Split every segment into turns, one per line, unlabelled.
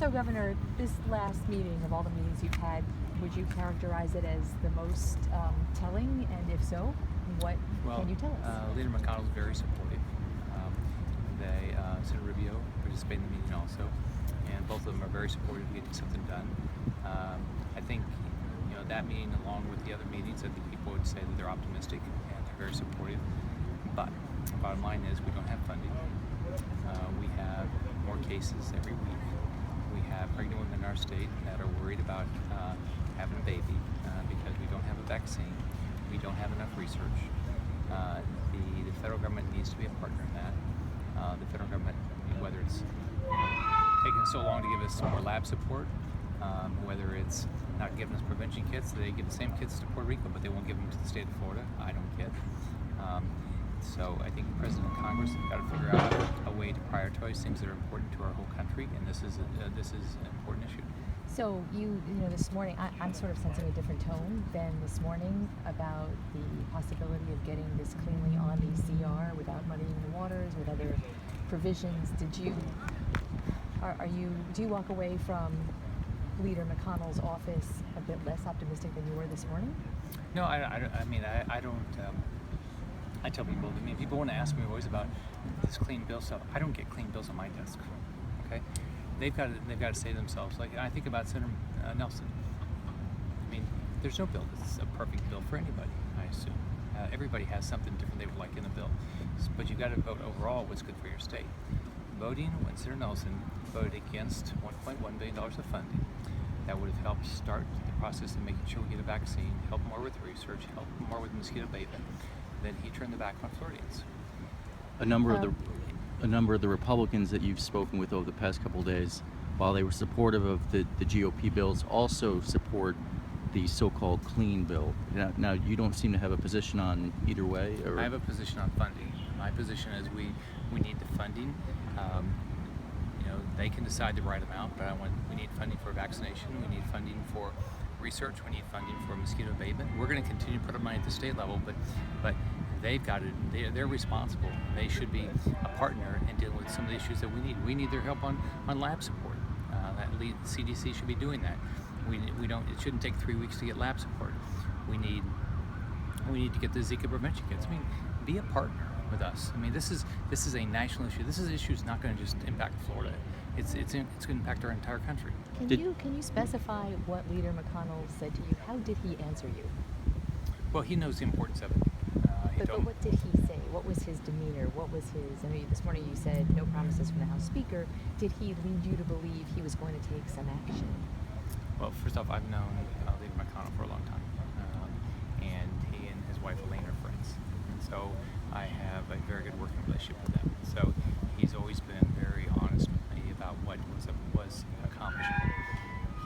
So, Governor, this last meeting of all the meetings you've had, would you characterize it as the most telling? And if so, what can you tell us?
Leader McConnell is very supportive. Senator Rubio participated in the meeting also, and both of them are very supportive of getting something done. I think that meeting, along with the other meetings, I think people would say that they're optimistic and they're very supportive. But the bottom line is we don't have funding. We have more cases every week. We have pregnant women in our state that are worried about having a baby because we don't have a vaccine. We don't have enough research. The federal government needs to be a partner in that. The federal government, whether it's taking so long to give us more lab support, whether it's not giving us prevention kits, they give the same kits to Puerto Rico, but they won't give them to the state of Florida. I don't get. So I think the President and Congress have got to figure out a way to prioritize things that are important to our whole country, and this is an important issue.
So this morning, I'm sort of sensing a different tone than this morning about the possibility of getting this cleanly on the CR without muddying the waters, with other provisions. Do you walk away from Leader McConnell's office a bit less optimistic than you were this morning?
No, I don't. I tell people. People want to ask me always about this clean bill stuff. I don't get clean bills on my desk. Okay. They've got to say to themselves, like I think about Senator Nelson. There's no bill that's a perfect bill for anybody, I assume. Everybody has something different they would like in the bill. But you've got to vote overall what's good for your state. Voting when Senator Nelson voted against $1.1 billion of funding, that would have helped start the process of making sure we get a vaccine, help more with research, help more with mosquito abatement. Then he turned the back on Floridians.
A number of the Republicans that you've spoken with over the past couple of days, while they were supportive of the GOP bills, also support the so-called clean bill. Now you don't seem to have a position on either way? Or?
I have a position on funding. My position is we need the funding. They can decide the right amount, but we need funding for vaccination. We need funding for research. We need funding for mosquito abatement. We're going to continue to put our money at the state level, but they've got it. They're responsible. They should be a partner in dealing with some of the issues that we need. We need their help on lab support. The CDC should be doing that. We don't. It shouldn't take 3 weeks to get lab support. We need to get the Zika prevention kits. Be a partner with us. This is a national issue. This issue is not going to just impact Florida. It's going to impact our entire country.
Can you specify what Leader McConnell said to you? How did he answer you?
Well, he knows the importance of it.
But what did he say? What was his demeanor? What was his? This morning you said no promises from the House Speaker. Did he lead you to believe he was going to take some action?
Well, first off, I've known Leader McConnell for a long time, and he and his wife Elaine are friends. And so I have a very good working relationship with them. So he's always been very honest with me about what was accomplished.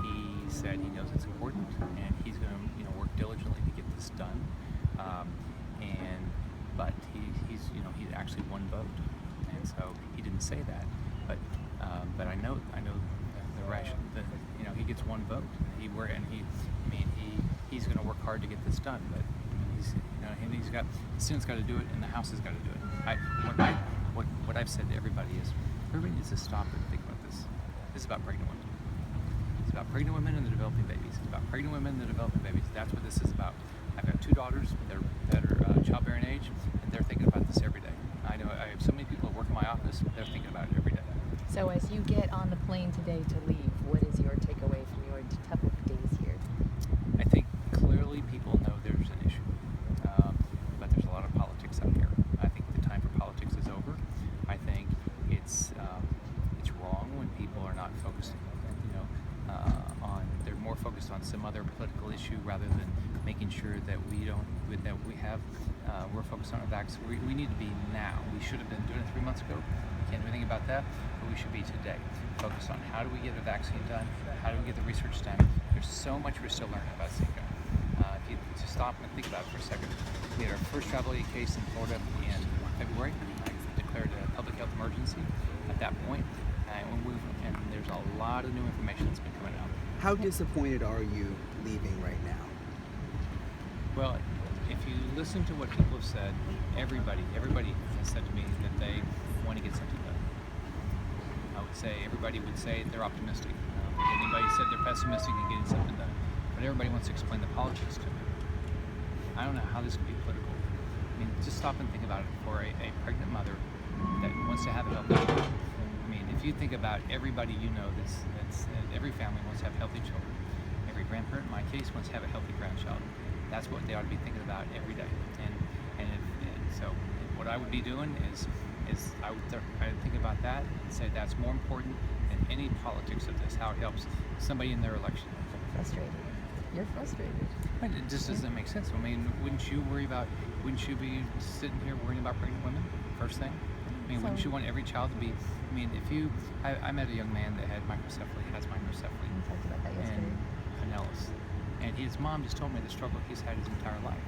He said he knows it's important, and he's going to work diligently to get this done. But he's actually one vote, and so he didn't say that. But I know the ration. He gets one vote. He's going to work hard to get this done. But the Senate's got to do it, and the House has got to do it. What I've said to everybody is, everybody needs to stop and think about this. This is about pregnant women. It's about pregnant women and the developing babies. It's about pregnant women and the developing babies. That's what this is about. I've got 2 daughters that are childbearing age, and they're thinking about this every day. I know I have so many people that work in my office, they're thinking about it every day.
So as you get on the plane today to leave, what is your takeaway from your tough days here?
I think clearly people know there's an issue, but there's a lot of politics out here. I think the time for politics is over. I think it's wrong when people are not focusing, they're more focused on some other political issue rather than making sure that we're focused on a vaccine. We need to be now. We should have been doing it 3 months ago. We can't do anything about that, but we should be today. Focused on how do we get a vaccine done? How do we get the research done? There's so much we're still learning about Zika. If you just stop and think about it for a second, we had our first travel aid case in Florida in February. I declared a public health emergency at that point, and there's a lot of new information that's been coming out.
How disappointed are you leaving right now?
Well, if you listen to what people have said, everybody has said to me that they want to get something done. say everybody would say they're optimistic. Anybody said they're pessimistic in getting something done, but everybody wants to explain the politics to me. I don't know how this can be political. I mean, just stop and think about it for a pregnant mother that wants to have a healthy child. I mean, if you think about everybody you know, that's every family wants to have healthy children. Every grandparent, in my case, wants to have a healthy grandchild. That's what they ought to be thinking about every day. And so what I would be doing is I would think about that and say that's more important than any politics of this. How it helps somebody in their election.
Frustrated. You're frustrated.
But it just doesn't make sense. I mean, wouldn't you be sitting here worrying about pregnant women first thing? I mean, wouldn't you want every child to be? I mean, I met a young man that had microcephaly, has microcephaly,
We talked about that yesterday.
and Pinellas, and his mom just told me the struggle he's had his entire life.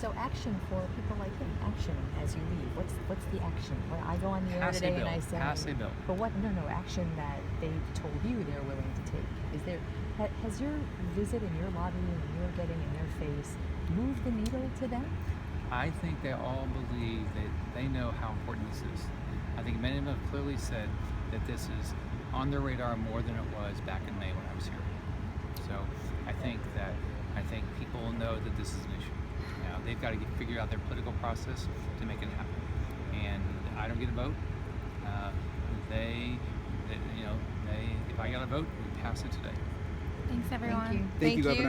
So action for people like him. Action as you leave. What's the action? When I go on the air
Pass a
today
bill.
and I say,
Pass a bill.
But what? No, action that they told you they're willing to take. Is there? Has your visit and your lobbying and your getting in their face moved the needle to them?
I think they all believe that they know how important this is. I think many of them have clearly said that this is on their radar more than it was back in May when I was here. So I think people know that this is an issue. Now they've got to figure out their political process to make it happen. And I don't get a vote. If I got a vote, we pass it today.
Thanks, everyone.
Thank you.
Thank you, Governor.